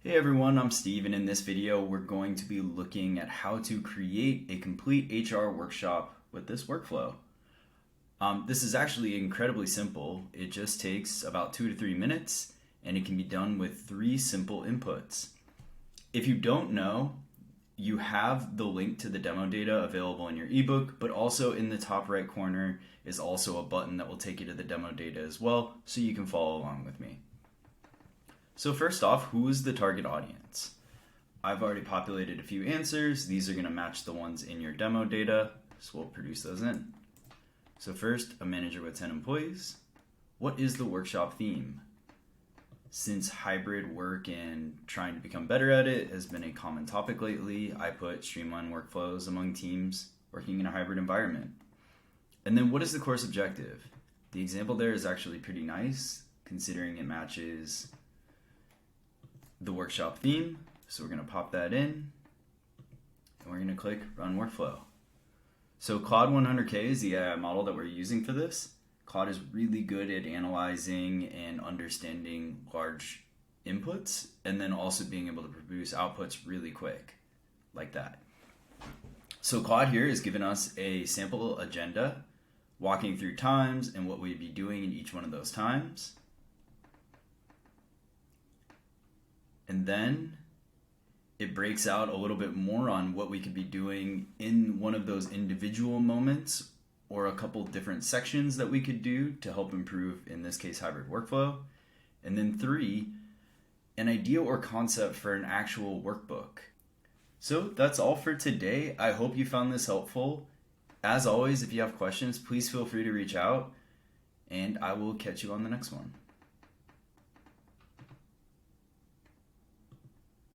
Hey everyone, I'm Steve, and in this video we're going to be looking at how to create a complete HR workshop with this workflow. This is actually incredibly simple. It just takes about 2 to 3 minutes and it can be done with 3 simple inputs. If you don't know, you have the link to the demo data available in your ebook, but also in the top right corner is also a button that will take you to the demo data as well, so you can follow along with me. So first off, who is the target audience? I've already populated a few answers. These are going to match the ones in your demo data, so we'll produce those in. So first, a manager with 10 employees. What is the workshop theme? Since hybrid work and trying to become better at it has been a common topic lately, I put streamline workflows among teams working in a hybrid environment. And then what is the course objective? The example there is actually pretty nice, considering it matches the workshop theme. So we're going to pop that in and we're going to click run workflow. So Claude 100K is the AI model that we're using for this. Claude is really good at analyzing and understanding large inputs and then also being able to produce outputs really quick like that. So Claude here has given us a sample agenda walking through times and what we'd be doing in each one of those times. And then it breaks out a little bit more on what we could be doing in one of those individual moments or a couple different sections that we could do to help improve, in this case, hybrid workflow. And then 3, an idea or concept for an actual workbook. So that's all for today. I hope you found this helpful. As always, if you have questions, please feel free to reach out and I will catch you on the next one.